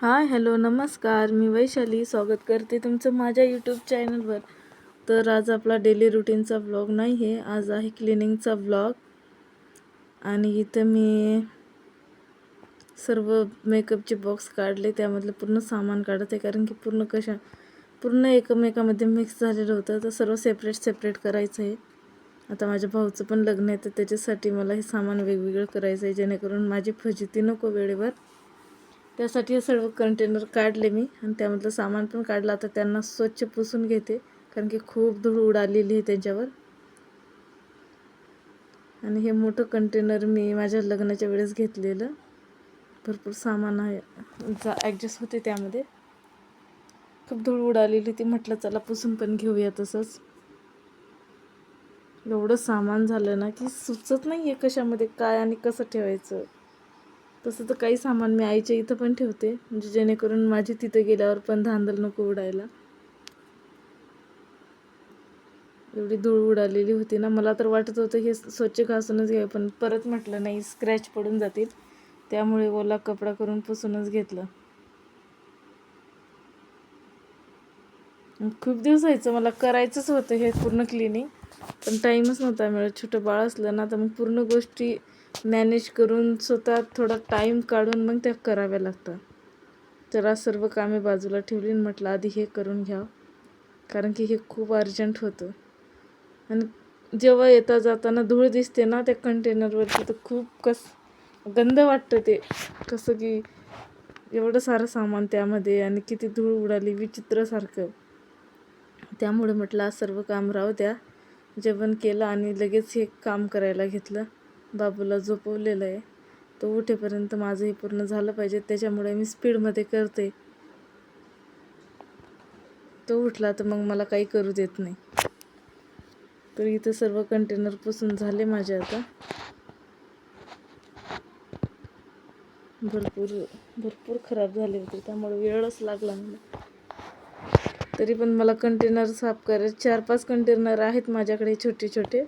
Hi hello नमस्कार, मी वैशाली स्वागत करते तुमचं माझ्या यूट्यूब चॅनलवर. तर आज आपला डेली रुटीनचा व्लॉग नाही आहे, आज आहे क्लिनिंगचा व्लॉग. आणि इथं मी सर्व मेकअपचे बॉक्स काढले, त्यामधलं पूर्ण सामान काढत आहे, कारण की पूर्ण एकमेकामध्ये मिक्स झालेलं होतं. तर सर्व सेपरेट करायचं आहे. आता माझ्या भाऊचं पण लग्न आहे, तर त्याच्यासाठी मला हे सामान वेगवेगळं करायचं आहे, जेणेकरून माझी फजिती नको वेळेवर. त्यासाठी हे सर्व कंटेनर काढले मी आणि त्यामधलं सामान पण काढलं. आता त्यांना स्वच्छ पुसून घेते, कारण की खूप धूळ उडालेली आहे त्यांच्यावर. आणि हे मोठं कंटेनर मी माझ्या लग्नाच्या वेळेस घेतलेलं, भरपूर सामान आहे ॲडजस्ट होते त्यामध्ये. खूप धूळ उडालेली ती, म्हटलं चला पुसून पण घेऊया. तसंच एवढं सामान झालं ना की सुचत नाही आहे कशामध्ये काय आणि कसं ठेवायचं. तसं तर काही सामान मी आईच्या इथं पण ठेवते, म्हणजे जेणेकरून माझी तिथं गेल्यावर पण धांदल नको उडायला. एवढी धूळ उडालेली होती ना, मला तर वाटत होतं हे स्वच्छ घासूनच घ्यावं, पण परत म्हटलं नाही स्क्रॅच पडून जातील, त्यामुळे ओला कपडा करून पुसूनच घेतलं. खूप दिवस व्हायचं मला करायचंच होतं हे पूर्ण क्लिनिंग, पण टाईमच नव्हता मिळत. छोटं बाळ असलं ना तर मग पूर्ण गोष्टी मॅनेज करून स्वतः थोडा टाईम काढून मग त्या कराव्या लागतात. तर आज सर्व कामे बाजूला ठेवली आणि म्हटलं आधी हे करून घ्यावं, कारण की हे खूप अर्जंट होतं. आणि जेव्हा येता जाताना धूळ दिसते ना त्या कंटेनरवरती, तर खूप गंध वाटतं ते. कसं की एवढं सारं सामान त्यामध्ये आणि किती धूळ उडाली विचित्रसारखं. त्यामुळे म्हटलं आज सर्व काम राहू द्या. जेवण केलं आणि लगेच हे काम करायला घेतलं. बाबूला झोपवलेलं आहे, तो उठेपर्यंत माझं हे पूर्ण झालं पाहिजे, त्याच्यामुळे मी स्पीडमध्ये करते. तो उठला तर मग मला काही करू देत नाही. तर इथं सर्व कंटेनर पुसून झाले माझे. आता भरपूर खराब झाले होते, त्यामुळे वेळच लागला मला. तरी पण मला कंटेनर साफ करायचे 4-5 कंटेनर आहेत माझ्याकडे छोटे छोटे,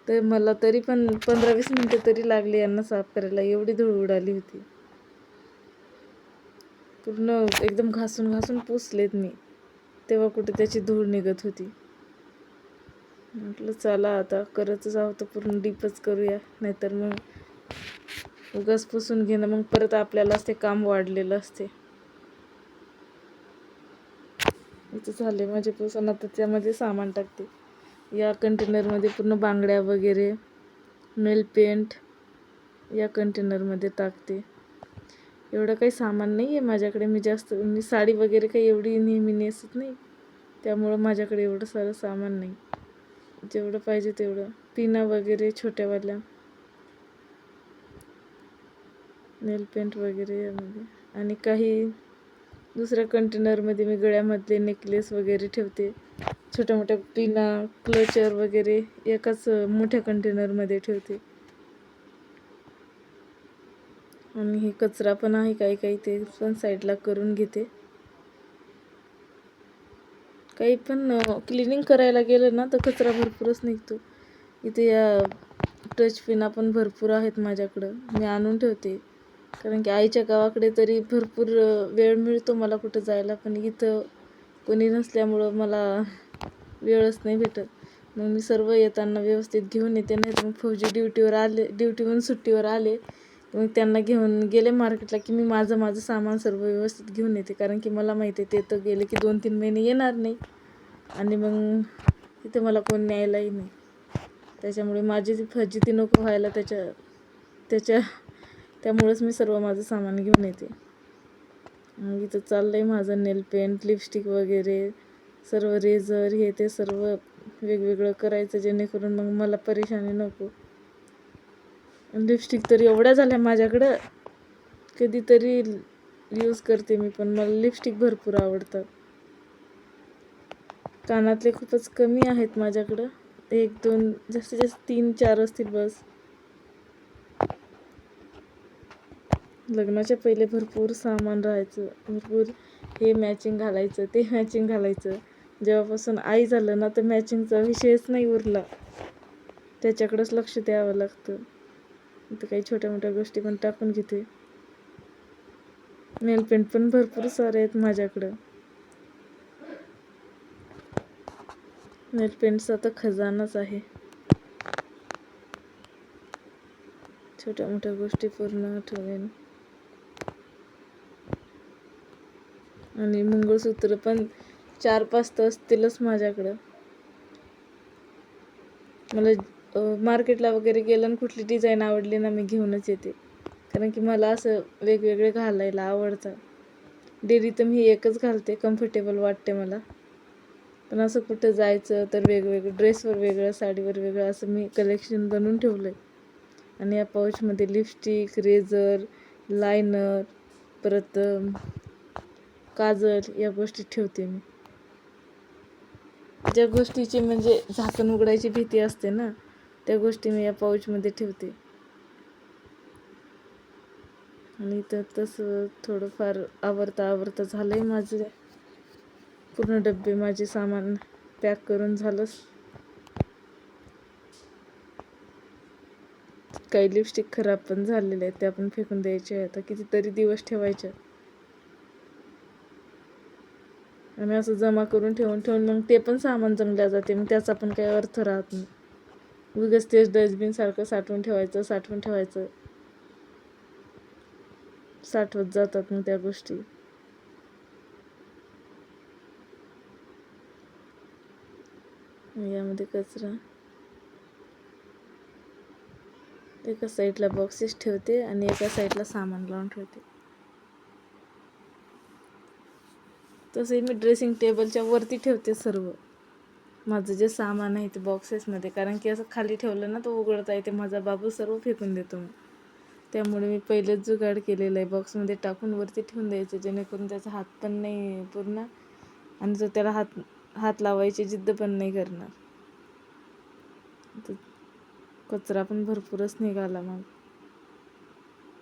तर मला तरी पण 15-20 मिनटं तरी लागली यांना साफ करायला, एवढी धूळ उडाली होती. पूर्ण एकदम घासून पुसलेत मी, तेव्हा कुठे त्याची धूळ निघत होती. म्हटलं चला आता करत जाऊ तर पूर्ण डीपच करूया, नाहीतर मग उगाच पुसून घेणं मग परत आपल्यालाच ते काम वाढलेलं असते. इथं झाले माझे पुसून, आता त्यामध्ये सामान टाकते. या कंटेनरमध्ये पूर्ण बांगड्या वगैरे, नेल पेंट या कंटेनरमध्ये टाकते. एवढं काही सामान नाही आहे माझ्याकडे, मी साडी वगैरे काही एवढी नेहमी नेसत नाही, त्यामुळं माझ्याकडे एवढं सारं सामान नाही. जेवढं पाहिजे तेवढं, पिना वगैरे छोट्यावाल्या, नेल पेंट वगैरे यामध्ये. आणि काही दुसऱ्या कंटेनरमध्ये मी गळ्यामधले नेकलेस वगैरे ठेवते. छोट्या मोठ्या पिना, क्लचर वगैरे एकाच मोठ्या कंटेनरमध्ये ठेवते. आणि हे कचरा पण आहे काही ते पण साईडला करून घेते. काही पण क्लिनिंग करायला गेलं ना तर कचरा भरपूरच निघतो. इथे या टच पिना पण भरपूर आहेत माझ्याकडं, मी आणून ठेवते, कारण की आईच्या गावाकडे तरी भरपूर वेळ मिळतो मला कुठं जायला, पण इथं कोणी नसल्यामुळं मला वेळच नाही भेटत. मग मी सर्व येताना व्यवस्थित घेऊन येते, नाही तर मग फौजी ड्युटीवरून सुट्टीवर आले मग त्यांना घेऊन गेले मार्केटला की मी माझं सामान सर्व व्यवस्थित घेऊन येते, कारण की मला माहिती आहे ते तर गेले की 2-3 महिने येणार नाही आणि मग तिथे मला कोण न्यायलाही नाही. त्याच्यामुळे माझी फजिती नको व्हायला, त्यामुळेच मी सर्व माझं सामान घेऊन येते. मग इथं चाललं आहे माझं नेल पेंट, लिपस्टिक वगैरे, सर्व रेझर हे ते सर्व वेगवेगळं करायचं, जेणेकरून मग मला परेशानी नको. लिपस्टिक तर एवढ्या झाल्या माझ्याकडं, कधीतरी यूज करते मी, पण मला लिपस्टिक भरपूर आवडतात. कानातले खूपच कमी आहेत माझ्याकडं, 1-2 जास्तीत जास्त 3-4 असतील बस. लग्नाच्या पहिले भरपूर सामान राहायचं, भरपूर हे मॅचिंग घालायचं, ते मॅचिंग घालायचं. जेव्हापासून आई झालं ना तर मॅचिंगचा विषयच नाही उरला, त्याच्याकडेच लक्ष द्यावं लागतं. इथं काही छोट्या मोठ्या गोष्टी पण टाकून घेते. नेल पेंट पण भरपूर सारे आहेत माझ्याकडं. नेल पेंटचा तर खजानाच आहे. छोट्या मोठ्या गोष्टी पूर्ण ठेवेन. आणि मंगळसूत्र पण 4-5 तर असतीलच माझ्याकडं. मला मार्केटला वगैरे गेलं आणि कुठली डिझाईन आवडली ना, मी घेऊनच येते. कारण की मला असं वेगवेगळे घालायला आवडतं. डेली तर मी एकच घालते, कम्फर्टेबल वाटते मला. पण असं कुठं जायचं तर वेगवेगळं, ड्रेसवर वेगळं, साडीवर वेगळं, असं मी कलेक्शन बनवून ठेवलं आहे. आणि या पाऊचमध्ये लिपस्टिक, रेझर, लायनर, परत काजल या गोष्टी ठेवते मी. ज्या गोष्टीची म्हणजे झाकण उघडायची भीती असते ना, त्या गोष्टी मी या पाऊचमध्ये ठेवते. आणि तर तसं थोडंफार आवरता झालं आहे माझं. पूर्ण डब्बे माझे सामान पॅक करून झालंच. काही लिपस्टिक खराब पण झालेल्या आहेत, त्या पण फेकून द्यायच्या आहेत. आता कितीतरी दिवस ठेवायच्या. आणि असं जमा करून ठेवून मग ते पण सामान जमल्या जाते. मग त्याचा पण काही अर्थ राहत नाही. उगाच तेच डस्टबिन सारखं साठवून ठेवायचं. साठवत जातात मग त्या गोष्टी. यामध्ये कचरा, एका साईडला बॉक्सेस ठेवते आणि एका साईडला सामान लावून ठेवते. तसंही मी ड्रेसिंग टेबलच्या वरती ठेवते सर्व माझं जे सामान आहे ते बॉक्सेसमध्ये. कारण की असं खाली ठेवलं ना, तो उघडता येते. माझा बाबू सर्व फेकून देतो मग. त्यामुळे मी पहिलेच जुगाड केलेलं आहे, बॉक्समध्ये टाकून वरती ठेवून द्यायचं, जेणेकरून त्याचा हात पण नाही पूर्ण, आणि तो त्याला हात लावायची जिद्द पण नाही करणार. कचरा पण भरपूरच निघाला. मग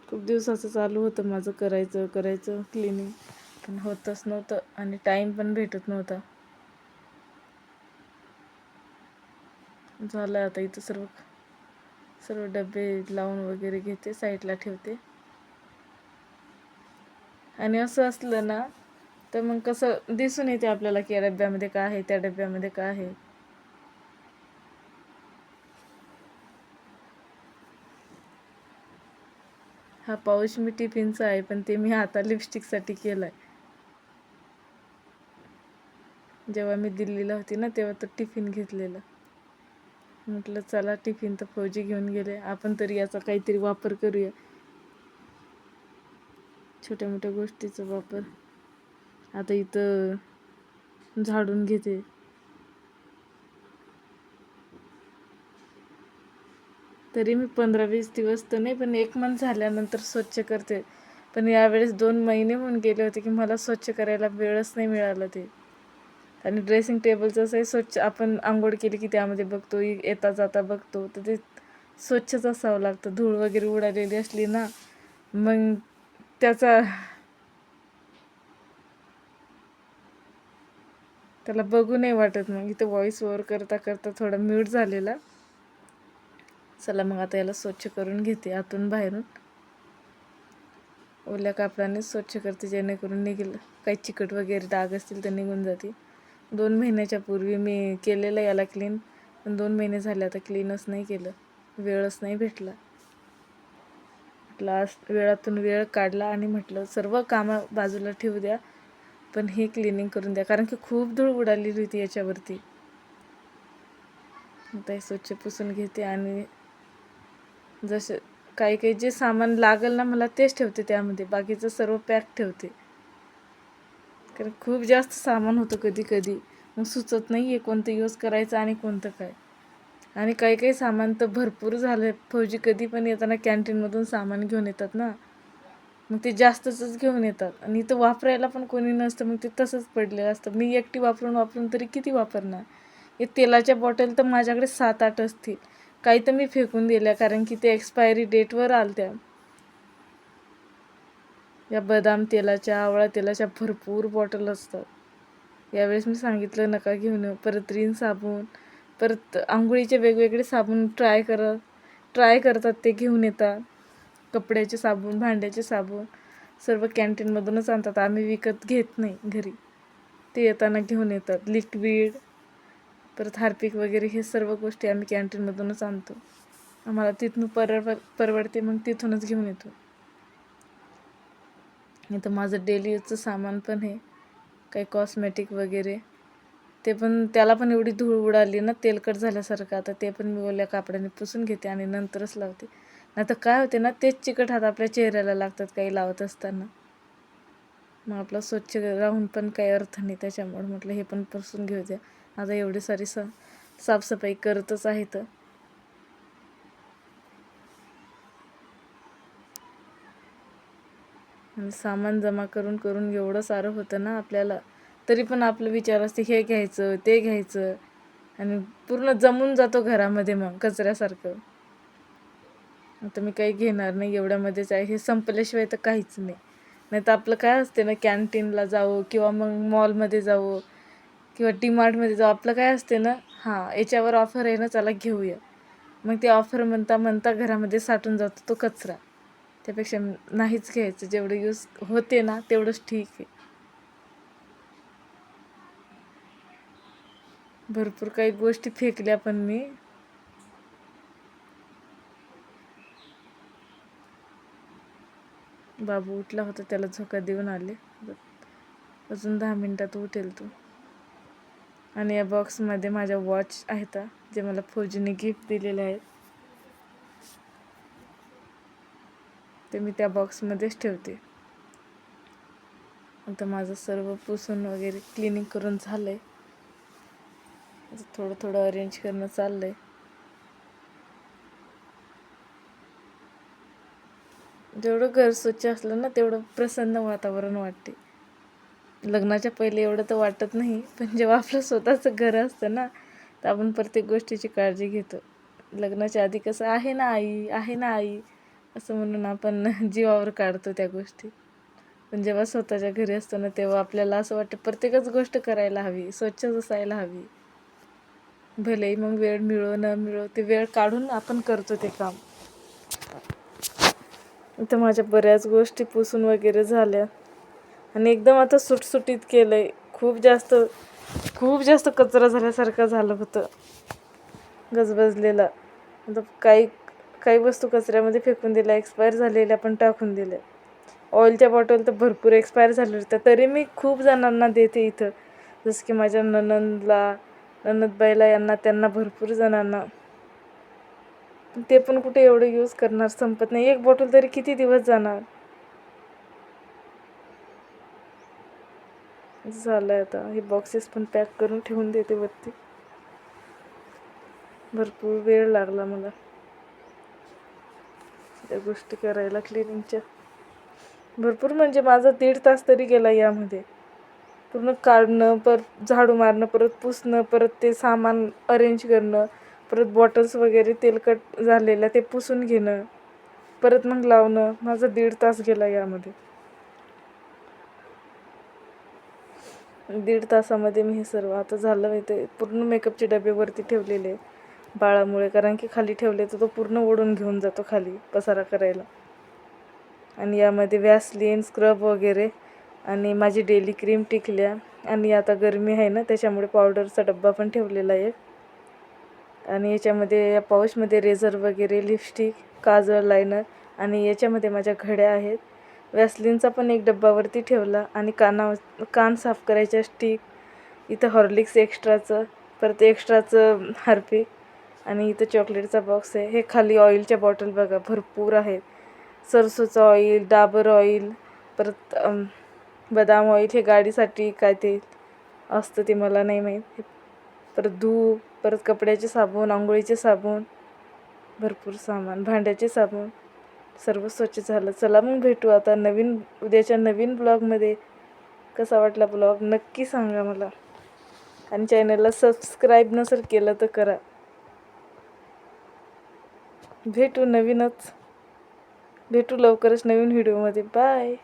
खूप दिवसाचं चालू होतं माझं करायचं क्लिनिंग, पण होतच नव्हतं आणि टाईम पण भेटत नव्हता. झालं आता इथं सर्व डबे लावून वगैरे घेते, साईडला ठेवते. आणि असं असलं ना तर मग कसं दिसून येते आपल्याला की या डब्यामध्ये काय आहे, त्या डब्यामध्ये काय आहे. हा पाऊच मी टिफिनचा आहे, पण ते मी आता लिपस्टिकसाठी केला आहे. जेव्हा मी दिल्लीला होती ना, तेव्हा तो टिफिन घेतलेला. म्हटलं चला, टिफिन तर फौजी घेऊन गेले, आपण तरी याचा काहीतरी वापर करूया. छोट्या मोठ्या गोष्टीचा वापर. आता इथं झाडून घेते. तरी मी 15-20 दिवस तर नाही, पण 1 मंथ झाल्यानंतर स्वच्छ करते. पण यावेळेस 2 महिने होऊन गेले होते की मला स्वच्छ करायला वेळच नाही मिळाला ते. आणि ड्रेसिंग टेबलचं असंही स्वच्छ, आपण आंघोळ केली की त्यामध्ये बघतो, येता जाता बघतो, तर ते स्वच्छच असावं लागतं. धूळ वगैरे उडालेली असली ना, मग त्याला बघू नाही वाटत. मग इथं व्हॉइस ओव्हर करता थोडा म्यूट झालेला. चला मग आता याला स्वच्छ करून घेते आतून बाहेरून. ओल्या कापडाने स्वच्छ करते, जेणेकरून निघेल, काही चिकट वगैरे डाग असतील तर निघून जाते. 2 महिन्याच्या पूर्वी मी केलेलं याला क्लीन, पण 2 महिने झाले आता क्लीनच नाही केलं, वेळच नाही भेटला. लास्ट वेळातून वेळ काढला आणि म्हटलं सर्व कामं बाजूला ठेवू द्या, पण हे क्लिनिंग करून द्या, कारण की खूप धूळ उडालेली होती याच्यावरती. आता हे स्वच्छ पुसून घेते आणि जसं काही जे सामान लागेल ना मला तेच ठेवते त्यामध्ये, बाकीचं सर्व पॅक ठेवते. कारण खूप जास्त सामान होतं कधी मग सुचत नाही आहे कोणतं यूज करायचं आणि कोणतं काय. आणि काही सामान तर भरपूर झालं. फौजी कधी पण येताना कॅन्टीनमधून सामान घेऊन येतात ना, मग ते जास्तच घेऊन येतात आणि इथं वापरायला पण कोणी नसतं, मग ते तसंच पडलेलं असतं. मी एकटी वापरून तरी किती वापरणार. हे तेलाच्या बॉटल तर माझ्याकडे 7-8 असतील. काही तर मी फेकून दिल्या, कारण की ते एक्सपायरी डेटवर आलत्या. या बदाम तेलाच्या, आवळा तेलाच्या भरपूर बॉटल असतात. यावेळेस मी सांगितलं नका घेऊन येऊ. परत रिन साबण, परत आंघोळीचे वेगवेगळे साबण ट्राय करतात ते घेऊन येतात. कपड्याचे साबण, भांड्याचे साबण, सर्व कॅन्टीनमधूनच आणतात, आम्ही विकत घेत नाही घरी. ते येताना घेऊन येतात. लिक्विड, परत हार्पिक वगैरे हे सर्व गोष्टी आम्ही कॅन्टीनमधूनच आणतो. आम्हाला तिथून परवडते, मग तिथूनच घेऊन येतो. इथं माझं डेली यूजचं सामान पण आहे, काही कॉस्मेटिक वगैरे. ते पण, त्याला पण एवढी धूळ उडाली ना तेलकट झाल्यासारखं. आता ते पण मी ओल्या कापडाने पुसून घेते आणि नंतरच लावते. नाही तर काय होते ना, तेच चिकट हात आपल्या चेहऱ्याला लागतात काही लावत असताना. मग आपलं स्वच्छ राहून पण काही अर्थ नाही. त्याच्यामुळे म्हटलं हे पण पुसून घेऊ द्या. आता एवढी सारी साफसफाई करतच आहे. तर आणि सामान जमा करून करून एवढं सारं होतं ना आपल्याला, तरी पण आपलं विचार असते हे घ्यायचं ते घ्यायचं, आणि पूर्ण जमून जातो घरामध्ये मग कचऱ्यासारखं. आता मी काही घेणार नाही, एवढ्यामध्येच आहे, हे संपल्याशिवाय तर काहीच नाही. नाही तर आपलं काय असते ना, कॅन्टीनला जावं किंवा मग मॉलमध्ये जावं किंवा डीमार्टमध्ये जावं, आपलं काय असते ना, हां याच्यावर ऑफर आहे ना, चला घेऊया. मग ते ऑफर म्हणता म्हणता घरामध्ये साठून जातो तो कचरा. त्यापेक्षा नाहीच घ्यायचं, जेवढं यूज होते ना तेवढंच ठीक आहे. भरपूर काही गोष्टी फेकल्या पण मी. बाबू उठला होता, त्याला झोका देऊन आले. अजून 10 मिनिटात उठेल तो. आणि या बॉक्समध्ये माझ्या वॉच आहेत, जे मला फौजीने गिफ्ट दिलेले आहेत. ते मी त्या बॉक्समध्येच ठेवते. आता माझं सर्व पुसून वगैरे क्लिनिंग करून झालं आहे. थोडं थोडं अरेंज करणं चाललं आहे. जेवढं घर स्वच्छ असलं ना तेवढं प्रसन्न वातावरण वाटते. लग्नाच्या पहिले एवढं तर वाटत नाही, पण जेव्हा आपलं स्वतःचं घर असतं ना, तर आपण प्रत्येक गोष्टीची काळजी घेतो. लग्नाच्या आधी कसं आहे ना आई, आहे ना आई असं म्हणून आपण जीवावर काढतो त्या गोष्टी. पण जेव्हा स्वतःच्या घरी असतो ना, तेव्हा आपल्याला असं वाटतं प्रत्येकच गोष्ट करायला हवी, स्वच्छच असायला हवी. भलेही मग वेळ मिळो न मिळो, ते वेळ काढून आपण करतो ते काम. इथं माझ्या बऱ्याच गोष्टी पुसून वगैरे झाल्या आणि एकदम आता सुटसुटीत केलं आहे. खूप जास्त कचरा झाल्यासारखं झालं होतं, गजबजलेला. आता काही वस्तू कचऱ्यामध्ये फेकून दिल्या, एक्सपायर झालेल्या पण टाकून दिल्या. ऑइलच्या बॉटल तर भरपूर एक्सपायर झाल्या होत्या, तरी मी खूप जणांना देते इथं. जसं की माझ्या ननदबाईला, त्यांना भरपूर जणांना. ते पण कुठे एवढं यूज करणार, संपत नाही. एक बॉटल तरी किती दिवस जाणार. झालं आता हे बॉक्सेस पण पॅक करून ठेवून देते वरती. भरपूर वेळ लागला मला त्या गोष्टी करायला, क्लिनिंगच्या. भरपूर म्हणजे माझा 1.5 तास तरी गेला यामध्ये. पूर्ण काढणं, परत झाडू मारणं, परत पुसणं, परत ते सामान अरेंज करणं, परत बॉटल्स वगैरे तेलकट झालेल्या ते पुसून घेणं, परत मग लावणं. माझा 1.5 तास गेला यामध्ये. 1.5 तासामध्ये मी हे सर्व आता झालं आहे. ते पूर्ण मेकअपचे डबे वरती ठेवलेले बाळामुळे, कारण की खाली ठेवले तर तो पूर्ण ओढून घेऊन जातो खाली पसारा करायला. आणि यामध्ये वॅसलीन, स्क्रब वगैरे आणि माझी डेली क्रीम, टिकल्या. आणि आता गरमी आहे ना, त्याच्यामुळे पावडरचा डब्बा पण ठेवलेला आहे. आणि याच्यामध्ये, या पाऊचमध्ये रेझर वगैरे, लिपस्टिक, काजळ, लायनर, आणि याच्यामध्ये माझ्या घड्या आहेत. वॅसलीनचा पण एक डब्बावरती ठेवला. आणि कान साफ करायच्या स्टिक, इथं हॉर्लिक्स एक्स्ट्राचं, परत एक्स्ट्राचं हार्पिक, आणि इथं चॉकलेटचा बॉक्स आहे. हे खाली ऑइलच्या बॉटल बघा भरपूर आहेत. सरसोचं ऑइल, डाबर ऑइल, परत बदाम ऑइल, हे गाडीसाठी काय ते असतं ते मला नाही माहीत. परत धूप, परत कपड्याचे साबण, आंघोळीचे साबण, भरपूर सामान, भांड्याचे साबण, सर्व स्वच्छ झालं. चला मग भेटू आता उद्याच्या नवीन ब्लॉगमध्ये. कसा वाटला ब्लॉग नक्की सांगा मला. आणि चॅनलला सबस्क्राईब नसेल केलं तर करा. भेटू लवकरच नवीन व्हिडिओमध्ये. बाय.